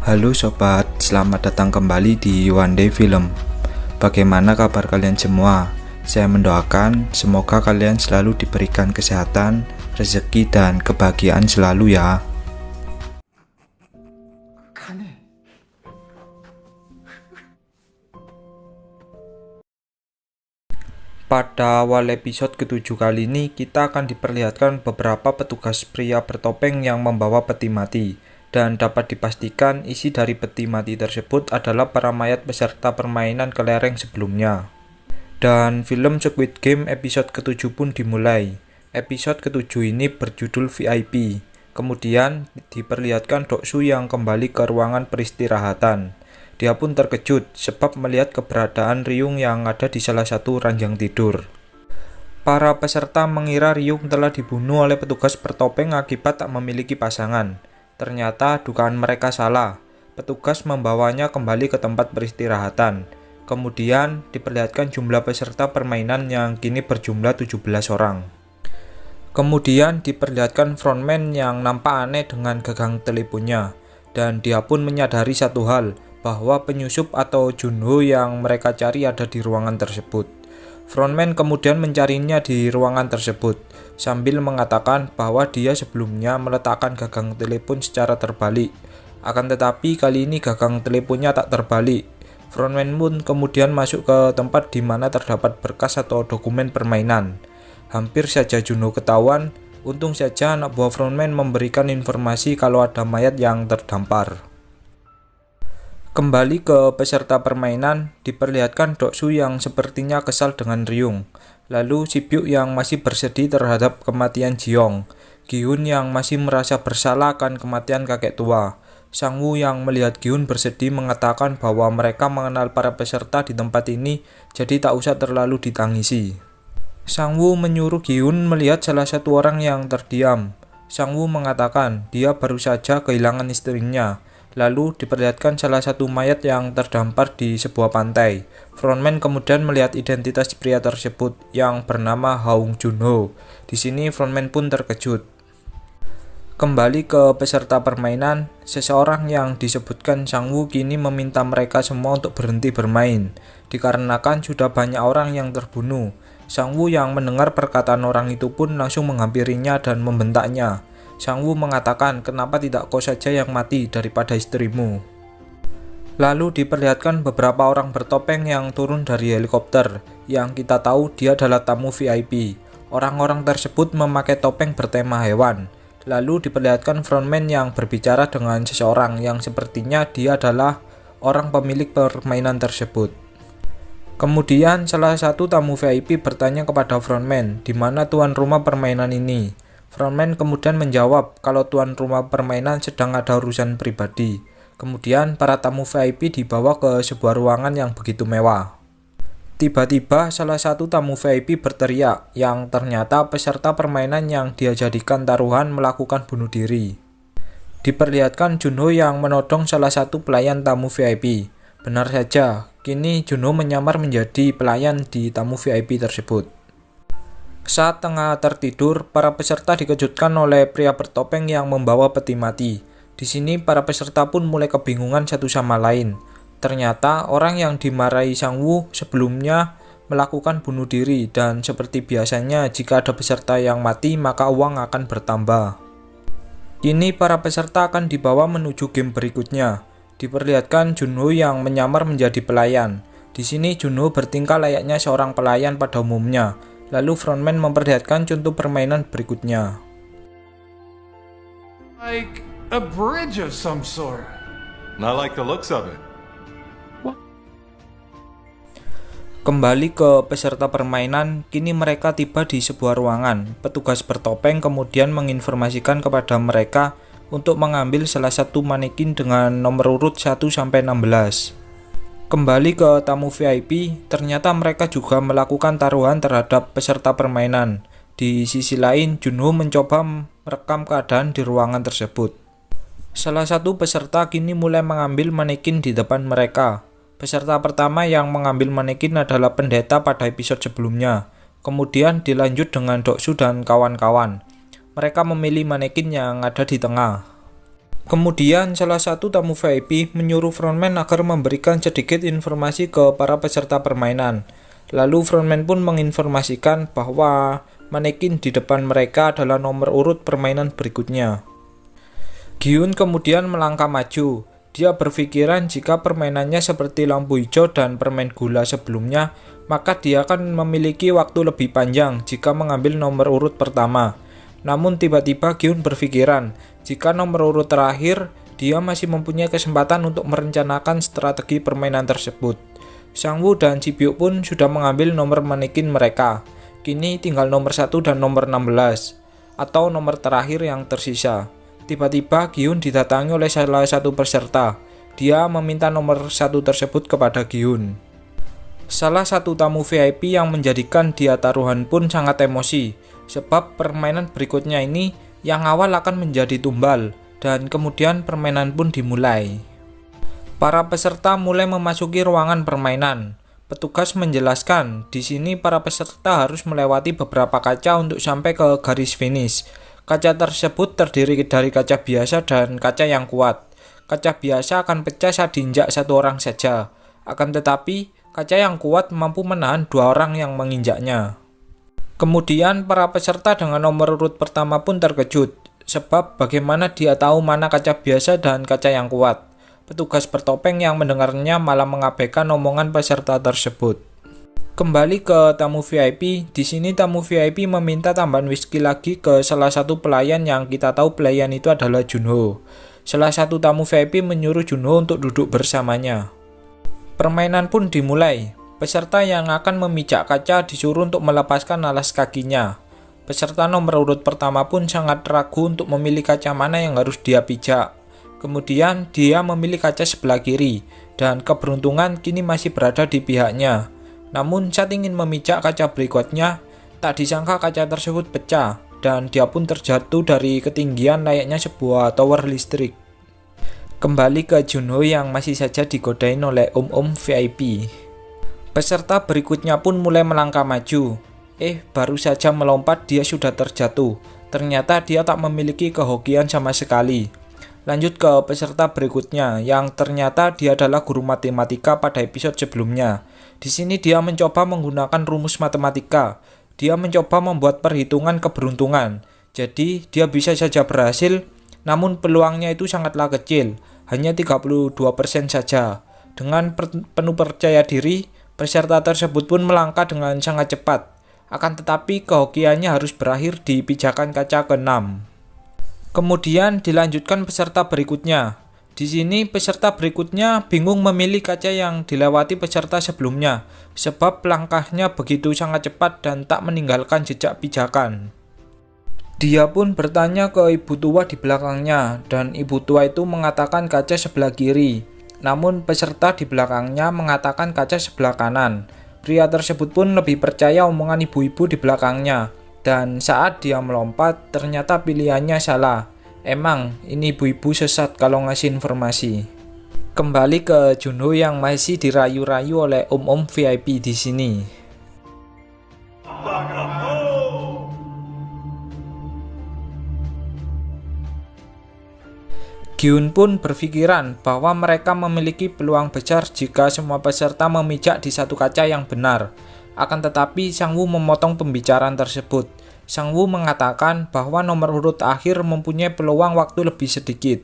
Halo sobat, selamat datang kembali di One Day Film. Bagaimana kabar kalian semua? Saya mendoakan semoga kalian selalu diberikan kesehatan, rezeki, dan kebahagiaan selalu ya. Pada awal episode ke-7 kali ini, kita akan diperlihatkan beberapa petugas pria bertopeng yang membawa peti mati. Dan dapat dipastikan isi dari peti mati tersebut adalah para mayat peserta permainan kelereng sebelumnya. Dan film Squid Game episode ke-7 pun dimulai. Episode ke-7 ini berjudul VIP. Kemudian diperlihatkan Doksu yang kembali ke ruangan peristirahatan. Dia pun terkejut sebab melihat keberadaan Ryung yang ada di salah satu ranjang tidur. Para peserta mengira Ryung telah dibunuh oleh petugas bertopeng akibat tak memiliki pasangan. Ternyata dugaan mereka salah. Petugas membawanya kembali ke tempat peristirahatan. Kemudian diperlihatkan jumlah peserta permainan yang kini berjumlah 17 orang. Kemudian diperlihatkan frontman yang nampak aneh dengan gagang teleponnya. Dan dia pun menyadari satu hal, bahwa penyusup atau Junho yang mereka cari ada di ruangan tersebut. Frontman kemudian mencarinya di ruangan tersebut, sambil mengatakan bahwa dia sebelumnya meletakkan gagang telepon secara terbalik. Akan tetapi kali ini gagang teleponnya tak terbalik. Frontman pun kemudian masuk ke tempat di mana terdapat berkas atau dokumen permainan. Hampir saja Junho ketahuan, untung saja anak buah frontman memberikan informasi kalau ada mayat yang terdampar. Kembali ke peserta permainan, diperlihatkan Doksu yang sepertinya kesal dengan Ryung. Lalu Si Byuk yang masih bersedih terhadap kematian Jiong. Gi-hun yang masih merasa bersalah akan kematian kakek tua. Sang-woo yang melihat Gi-hun bersedih mengatakan bahwa mereka mengenal para peserta di tempat ini, jadi tak usah terlalu ditangisi. Sang-woo menyuruh Gi-hun melihat salah satu orang yang terdiam. Sang-woo mengatakan dia baru saja kehilangan istrinya. Lalu diperlihatkan salah satu mayat yang terdampar di sebuah pantai. Frontman kemudian melihat identitas pria tersebut yang bernama Hong Junho. Di sini frontman pun terkejut. Kembali ke peserta permainan, seseorang yang disebutkan Sang-woo kini meminta mereka semua untuk berhenti bermain, dikarenakan sudah banyak orang yang terbunuh. Sang-woo yang mendengar perkataan orang itu pun langsung menghampirinya dan membentaknya. Sang-woo mengatakan, kenapa tidak kau saja yang mati daripada istrimu. Lalu diperlihatkan beberapa orang bertopeng yang turun dari helikopter, yang kita tahu dia adalah tamu VIP. Orang-orang tersebut memakai topeng bertema hewan. Lalu diperlihatkan frontman yang berbicara dengan seseorang yang sepertinya dia adalah orang pemilik permainan tersebut. Kemudian salah satu tamu VIP bertanya kepada frontman, di mana tuan rumah permainan ini. Frontman kemudian menjawab kalau tuan rumah permainan sedang ada urusan pribadi. Kemudian para tamu VIP dibawa ke sebuah ruangan yang begitu mewah. Tiba-tiba salah satu tamu VIP berteriak yang ternyata peserta permainan yang dia jadikan taruhan melakukan bunuh diri. Diperlihatkan Junho yang menodong salah satu pelayan tamu VIP. Benar saja, kini Junho menyamar menjadi pelayan di tamu VIP tersebut. Saat tengah tertidur, para peserta dikejutkan oleh pria bertopeng yang membawa peti mati. Di sini para peserta pun mulai kebingungan satu sama lain. Ternyata orang yang dimarahi Sang-woo sebelumnya melakukan bunuh diri dan seperti biasanya jika ada peserta yang mati maka uang akan bertambah. Kini para peserta akan dibawa menuju game berikutnya. Diperlihatkan Junho yang menyamar menjadi pelayan. Di sini Junho bertingkah layaknya seorang pelayan pada umumnya. Lalu frontman memperlihatkan contoh permainan berikutnya. Like a bridge of some sort. Not like the looks of it. Kembali ke peserta permainan, kini mereka tiba di sebuah ruangan. Petugas bertopeng kemudian menginformasikan kepada mereka untuk mengambil salah satu manekin dengan nomor urut 1-16. Kembali ke tamu VIP, ternyata mereka juga melakukan taruhan terhadap peserta permainan. Di sisi lain, Junho mencoba merekam keadaan di ruangan tersebut. Salah satu peserta kini mulai mengambil manekin di depan mereka. Peserta pertama yang mengambil manekin adalah pendeta pada episode sebelumnya. Kemudian dilanjut dengan Doksu dan kawan-kawan. Mereka memilih manekin yang ada di tengah. Kemudian salah satu tamu VIP menyuruh frontman agar memberikan sedikit informasi ke para peserta permainan. Lalu frontman pun menginformasikan bahwa manekin di depan mereka adalah nomor urut permainan berikutnya. Gi-hun kemudian melangkah maju. Dia berpikiran jika permainannya seperti lampu hijau dan permen gula sebelumnya, maka dia akan memiliki waktu lebih panjang jika mengambil nomor urut pertama. Namun tiba-tiba Gi-hun berpikiran, jika nomor urut terakhir, dia masih mempunyai kesempatan untuk merencanakan strategi permainan tersebut. Sang-woo dan Si-byuk pun sudah mengambil nomor manekin mereka. Kini tinggal nomor 1 dan nomor 16, atau nomor terakhir yang tersisa. Tiba-tiba Gi-hun didatangi oleh salah satu peserta. Dia meminta nomor 1 tersebut kepada Gi-hun. Salah satu tamu VIP yang menjadikan dia taruhan pun sangat emosi, sebab permainan berikutnya ini yang awal akan menjadi tumbal, dan kemudian permainan pun dimulai. Para peserta mulai memasuki ruangan permainan. Petugas menjelaskan, di sini para peserta harus melewati beberapa kaca untuk sampai ke garis finish. Kaca tersebut terdiri dari kaca biasa dan kaca yang kuat. Kaca biasa akan pecah saat diinjak satu orang saja. Akan tetapi, kaca yang kuat mampu menahan 2 orang yang menginjaknya. Kemudian para peserta dengan nomor urut pertama pun terkejut, sebab bagaimana dia tahu mana kaca biasa dan kaca yang kuat. Petugas bertopeng yang mendengarnya malah mengabaikan omongan peserta tersebut. Kembali ke tamu VIP, di sini tamu VIP meminta tambahan whisky lagi ke salah satu pelayan yang kita tahu pelayan itu adalah Junho. Salah satu tamu VIP menyuruh Junho untuk duduk bersamanya. Permainan pun dimulai. Peserta yang akan memijak kaca disuruh untuk melepaskan alas kakinya. Peserta nomor urut pertama pun sangat ragu untuk memilih kaca mana yang harus dia pijak. Kemudian dia memilih kaca sebelah kiri, dan keberuntungan kini masih berada di pihaknya. Namun saat ingin memijak kaca berikutnya, tak disangka kaca tersebut pecah, dan dia pun terjatuh dari ketinggian layaknya sebuah tower listrik. Kembali ke Junho yang masih saja digodain oleh om-om VIP. Peserta berikutnya pun mulai melangkah maju. Baru saja melompat dia sudah terjatuh. Ternyata dia tak memiliki kehokian sama sekali. Lanjut ke peserta berikutnya, yang ternyata dia adalah guru matematika pada episode sebelumnya. Di sini dia mencoba menggunakan rumus matematika. Dia mencoba membuat perhitungan keberuntungan. Jadi dia bisa saja berhasil, namun peluangnya itu sangatlah kecil, hanya 32% saja. Dengan penuh percaya diri, peserta tersebut pun melangkah dengan sangat cepat. Akan tetapi kehokiannya harus berakhir di pijakan kaca ke-6. Kemudian dilanjutkan peserta berikutnya. Di sini peserta berikutnya bingung memilih kaca yang dilewati peserta sebelumnya, sebab langkahnya begitu sangat cepat dan tak meninggalkan jejak pijakan. Dia pun bertanya ke ibu tua di belakangnya, dan ibu tua itu mengatakan kaca sebelah kiri. Namun peserta di belakangnya mengatakan kaca sebelah kanan. Pria tersebut pun lebih percaya omongan ibu-ibu di belakangnya. Dan saat dia melompat, ternyata pilihannya salah. Emang, ini ibu-ibu sesat kalau ngasih informasi. Kembali ke Junho yang masih dirayu-rayu oleh om-om VIP di sini. Gi-hun pun berpikiran bahwa mereka memiliki peluang besar jika semua peserta memijak di satu kaca yang benar. Akan tetapi Sang-woo memotong pembicaraan tersebut. Sang-woo mengatakan bahwa nomor urut akhir mempunyai peluang waktu lebih sedikit.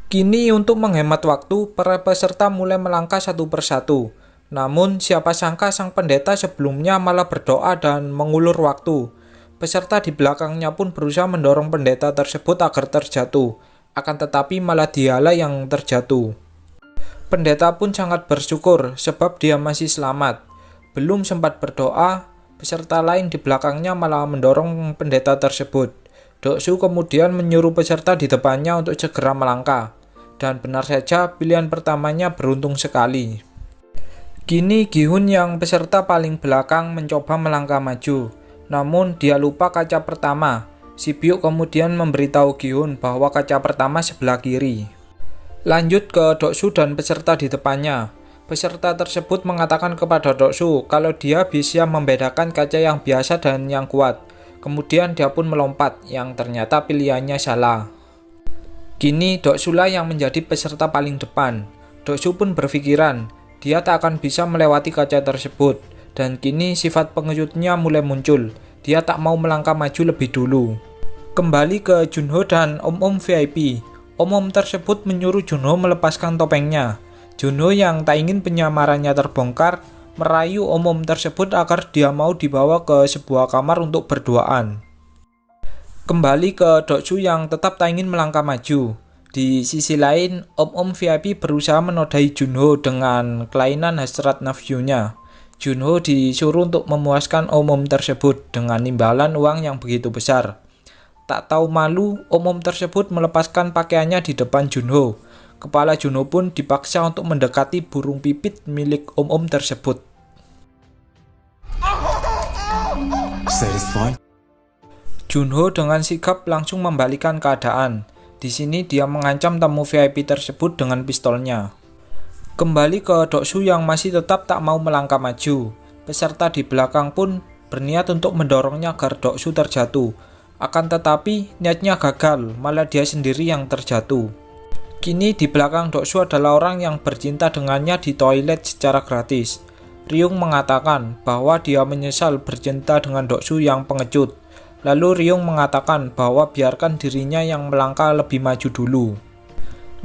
Kini untuk menghemat waktu, para peserta mulai melangkah satu persatu. Namun siapa sangka sang pendeta sebelumnya malah berdoa dan mengulur waktu. Peserta di belakangnya pun berusaha mendorong pendeta tersebut agar terjatuh. Akan tetapi malah dialah yang terjatuh. Pendeta pun sangat bersyukur sebab dia masih selamat. Belum sempat berdoa, peserta lain di belakangnya malah mendorong pendeta tersebut. Doksu kemudian menyuruh peserta di depannya untuk segera melangkah. Dan benar saja pilihan pertamanya beruntung sekali. Kini Gi-hun yang peserta paling belakang mencoba melangkah maju. Namun dia lupa kaca pertama. Si-byuk kemudian memberitahu Gi-hun bahwa kaca pertama sebelah kiri. Lanjut ke Doksu dan peserta di depannya. Peserta tersebut mengatakan kepada Doksu kalau dia bisa membedakan kaca yang biasa dan yang kuat. Kemudian dia pun melompat, yang ternyata pilihannya salah. Kini Deok-soo yang menjadi peserta paling depan. Deok-soo pun berpikiran, dia tak akan bisa melewati kaca tersebut. Dan kini sifat pengejutnya mulai muncul. Dia tak mau melangkah maju lebih dulu. Kembali ke Junho dan om-om VIP. Om-om tersebut menyuruh Junho melepaskan topengnya. Junho yang tak ingin penyamarannya terbongkar, merayu om-om tersebut agar dia mau dibawa ke sebuah kamar untuk berduaan. Kembali ke Deok-soo yang tetap tak ingin melangkah maju. Di sisi lain, om-om VIP berusaha menodai Junho dengan kelainan hasrat nafsunya. Junho disuruh untuk memuaskan om-om tersebut dengan imbalan uang yang begitu besar. Tak tahu malu, om-om tersebut melepaskan pakaiannya di depan Junho. Kepala Junho pun dipaksa untuk mendekati burung pipit milik om-om tersebut. Satisfied? Junho dengan sigap langsung membalikan keadaan. Di sini dia mengancam tamu VIP tersebut dengan pistolnya. Kembali ke Deok-soo yang masih tetap tak mau melangkah maju. Peserta di belakang pun berniat untuk mendorongnya agar Deok-soo terjatuh. Akan tetapi niatnya gagal, malah dia sendiri yang terjatuh. Kini di belakang Deok-soo adalah orang yang bercinta dengannya di toilet secara gratis. Ryung mengatakan bahwa dia menyesal bercinta dengan Deok-soo yang pengecut. Lalu Ryung mengatakan bahwa biarkan dirinya yang melangkah lebih maju dulu.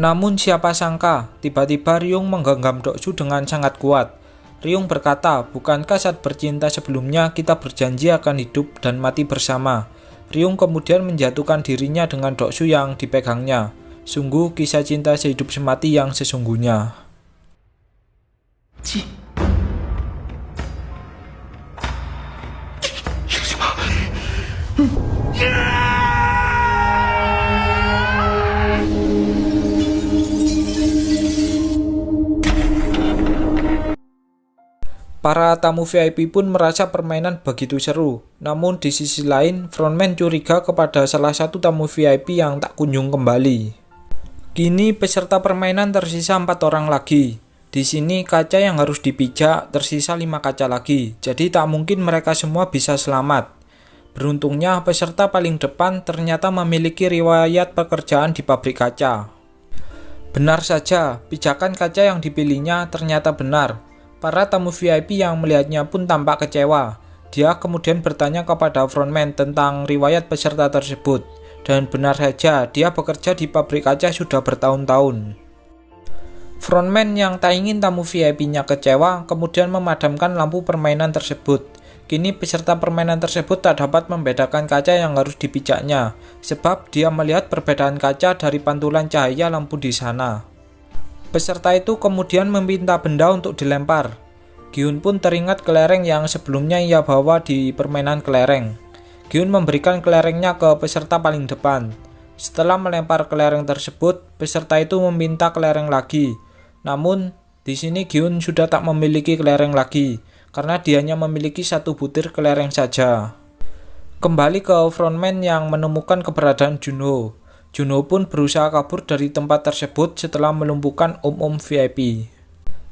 Namun siapa sangka, tiba-tiba Ryung menggenggam Deok-soo dengan sangat kuat. Ryung berkata, bukankah saat bercinta sebelumnya kita berjanji akan hidup dan mati bersama? Ryung kemudian menjatuhkan dirinya dengan Deok-soo yang dipegangnya. Sungguh kisah cinta sehidup semati yang sesungguhnya. Para tamu VIP pun merasa permainan begitu seru. Namun di sisi lain, frontman curiga kepada salah satu tamu VIP yang tak kunjung kembali. Kini peserta permainan tersisa 4 orang lagi. Di sini kaca yang harus dipijak tersisa 5 kaca lagi. Jadi tak mungkin mereka semua bisa selamat. Beruntungnya peserta paling depan ternyata memiliki riwayat pekerjaan di pabrik kaca. Benar saja, pijakan kaca yang dipilihnya ternyata benar. Para tamu VIP yang melihatnya pun tampak kecewa. Dia kemudian bertanya kepada frontman tentang riwayat peserta tersebut. Dan benar saja, dia bekerja di pabrik kaca sudah bertahun-tahun. Frontman yang tak ingin tamu VIP-nya kecewa, kemudian memadamkan lampu permainan tersebut. Kini peserta permainan tersebut tak dapat membedakan kaca yang harus dipijaknya, sebab dia melihat perbedaan kaca dari pantulan cahaya lampu di sana. Peserta itu kemudian meminta benda untuk dilempar. Gyun pun teringat kelereng yang sebelumnya ia bawa di permainan kelereng. Gyun memberikan kelerengnya ke peserta paling depan. Setelah melempar kelereng tersebut, peserta itu meminta kelereng lagi. Namun, di sini Gyun sudah tak memiliki kelereng lagi, karena dia hanya memiliki 1 butir kelereng saja. Kembali ke frontman yang menemukan keberadaan Junho. Junho pun berusaha kabur dari tempat tersebut setelah melumpuhkan om-om VIP.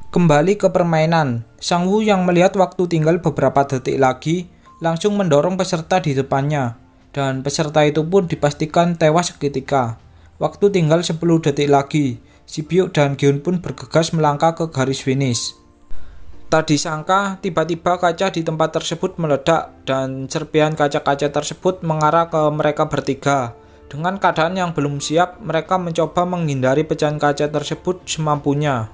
Kembali ke permainan, Sang-woo yang melihat waktu tinggal beberapa detik lagi, langsung mendorong peserta di depannya. Dan peserta itu pun dipastikan tewas seketika. Waktu tinggal 10 detik lagi, Si-byuk dan Gyun pun bergegas melangkah ke garis finish. Tak disangka, tiba-tiba kaca di tempat tersebut meledak dan serpihan kaca-kaca tersebut mengarah ke mereka bertiga. Dengan keadaan yang belum siap, mereka mencoba menghindari pecahan kaca tersebut semampunya.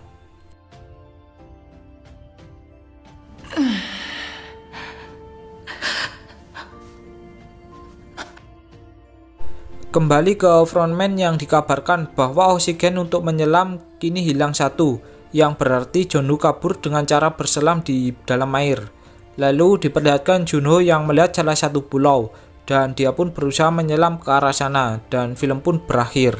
Kembali ke frontman yang dikabarkan bahwa oksigen untuk menyelam kini hilang 1, yang berarti Junho kabur dengan cara berselam di dalam air. Lalu diperlihatkan Junho yang melihat salah satu pulau, dan dia pun berusaha menyelam ke arah sana, dan film pun berakhir.